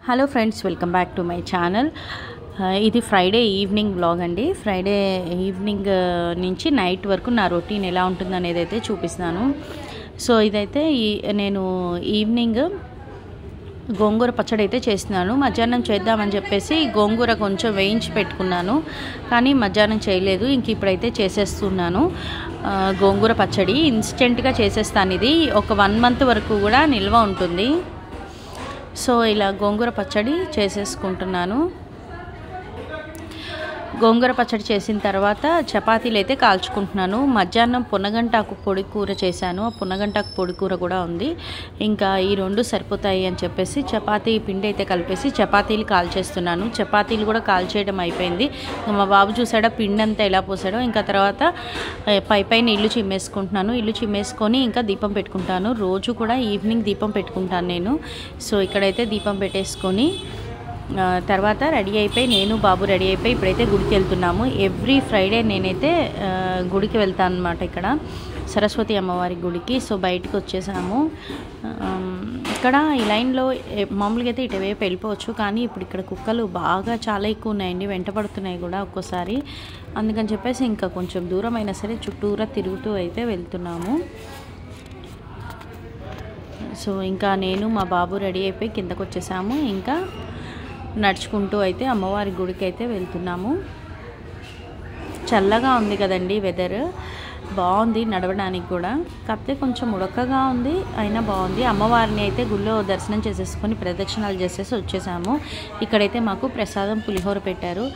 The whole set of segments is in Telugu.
Hello friends, welcome back to my channel. ఇది ఫ్రైడే ఈవినింగ్ వ్లాగ్ అండి. ఫ్రైడే ఈవినింగ్ నుంచి నైట్ వరకు నా రొటీన్ ఎలా ఉంటుందనేది అయితే చూపిస్తాను. సో ఇదైతే నేను ఈవినింగ్ గోంగూర పచ్చడి అయితే చేస్తున్నాను. మధ్యాహ్నం చేద్దామని చెప్పేసి గోంగూర కొంచెం వేయించి పెట్టుకున్నాను, కానీ మధ్యాహ్నం చేయలేదు. ఇంక ఇప్పుడైతే చేసేస్తున్నాను. గోంగూర పచ్చడి ఇన్స్టెంట్గా చేసేస్తాను. ఇది ఒక 1 month వరకు కూడా నిల్వ ఉంటుంది. సో ఇలా గోంగూర పచ్చడి చేసేసుకుంటున్నాను. గోంగూర పచ్చడి చేసిన తర్వాత చపాతీలు అయితే కాల్చుకుంటున్నాను. మధ్యాహ్నం పునగంటాకు పొడి కూర చేశాను. ఆ పునగంటాకు పొడి కూర కూడా ఉంది. ఇంకా ఈ 2 సరిపోతాయి అని చెప్పేసి చపాతీ పిండి అయితే కలిపేసి చపాతీలు కాల్చేస్తున్నాను. చపాతీలు కూడా కాల్చేయడం అయిపోయింది. మా బాబు చూసాడా పిండి అంతా ఎలా పోసాడో. ఇంకా తర్వాత పైన ఇల్లు చిమ్మేసుకుంటున్నాను. ఇల్లు చిమ్మేసుకొని ఇంకా దీపం పెట్టుకుంటాను. రోజు కూడా ఈవినింగ్ దీపం పెట్టుకుంటాను నేను. సో ఇక్కడైతే దీపం పెట్టేసుకొని తర్వాత రెడీ అయిపోయి నేను బాబు రెడీ అయిపోయి ఇప్పుడైతే గుడికి వెళ్తున్నాము. ఎవ్రీ ఫ్రైడే నేనైతే గుడికి వెళ్తాను అనమాట, ఇక్కడ సరస్వతి అమ్మవారి గుడికి. సో బయటకు వచ్చేసాము. ఇక్కడ ఈ లైన్లో మామూలుగా అయితే ఇటువైపు వెళ్ళిపోవచ్చు, కానీ ఇప్పుడు ఇక్కడ కుక్కలు బాగా చాలా ఎక్కువ ఉన్నాయండి, వెంటపడుతున్నాయి కూడా ఒక్కోసారి. అందుకని చెప్పేసి ఇంకా కొంచెం దూరం అయినా సరే చుట్టూరా తిరుగుతూ అయితే వెళ్తున్నాము. సో ఇంకా నేను మా బాబు రెడీ అయిపోయి కిందకు వచ్చేసాము. ఇంకా నడుచుకుంటూ అయితే అమ్మవారి గుడికి అయితే వెళ్తున్నాము. చల్లగా ఉంది కదండి, వెదర్ బాగుంది నడవడానికి కూడా. కాకపోతే కొంచెం ఉడకగా ఉంది, అయినా బాగుంది. అమ్మవారిని అయితే గుళ్ళో దర్శనం చేసేసుకొని ప్రదక్షిణాలు చేసేసి వచ్చేసాము. ఇక్కడైతే మాకు ప్రసాదం పులిహోర పెట్టారు.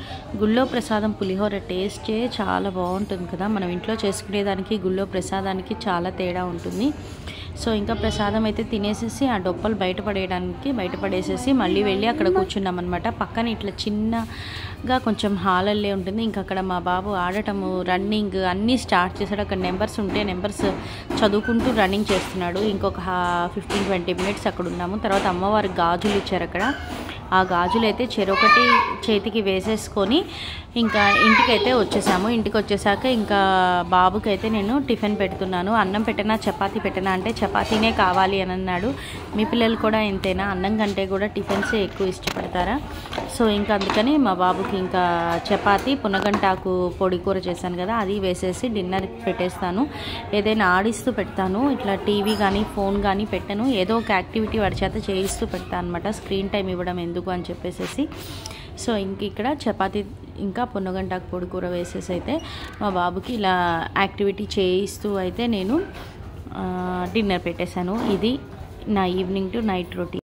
గుళ్ళో ప్రసాదం పులిహోర టేస్టే చాలా బాగుంటుంది కదా. మనం ఇంట్లో చేసుకునేదానికి గుళ్ళో ప్రసాదానికి చాలా తేడా ఉంటుంది. సో ఇంకా ప్రసాదం అయితే తినేసేసి ఆ డొప్పలు బయటపడేసేసి మళ్ళీ వెళ్ళి అక్కడ కూర్చున్నాం అనమాట. పక్కన ఇట్లా చిన్నగా కొంచెం హాలల్లే ఉంటుంది. ఇంకా అక్కడ మా బాబు ఆడటము, రన్నింగ్ అన్నీ స్టార్ట్ చేశాడు. అక్కడ నెంబర్స్ ఉంటే నెంబర్స్ చదువుకుంటూ రన్నింగ్ చేస్తున్నాడు. ఇంకొక 15-20 minutes అక్కడ ఉన్నాము. తర్వాత అమ్మవారి గాజులు ఇచ్చారు అక్కడ. ఆ గాజులు అయితే చెరొకటి చేతికి వేసేసుకొని ఇంకా ఇంటికైతే వచ్చేసాము. ఇంటికి వచ్చేసాక ఇంకా బాబుకి అయితే నేను టిఫిన్ పెడుతున్నాను. అన్నం పెట్టనా చపాతీ పెట్టనా అంటే చపాతీనే కావాలి అని అన్నాడు. మీ పిల్లలు కూడా ఇంతేనా, అన్నం కంటే కూడా టిఫిన్సే ఎక్కువ ఇష్టపడతారా? సో ఇంకా అందుకని మా బాబుకి ఇంకా చపాతీ పునగంటాకు పొడి కూర చేశాను కదా, అది వేసేసి డిన్నర్ పెట్టేస్తాను. ఏదైనా ఆడిస్తూ పెడతాను, ఇట్లా టీవీ కానీ ఫోన్ కానీ పెట్టను. ఏదో ఒక యాక్టివిటీ వాడి చేత చేయిస్తూ పెడతాను అనమాట, స్క్రీన్ టైం ఇవ్వడం ఎందుకు అని చెప్పేసి. సో ఇంక ఇక్కడ చపాతీ ఇంకా పున్నగంటాకు పొడి కూర వేసేసి అయితే మా బాబుకి ఇలా యాక్టివిటీ చేయిస్తూ అయితే నేను డిన్నర్ పెట్టేశాను. ఇది నా ఈవినింగ్ టు నైట్ రొటీన్.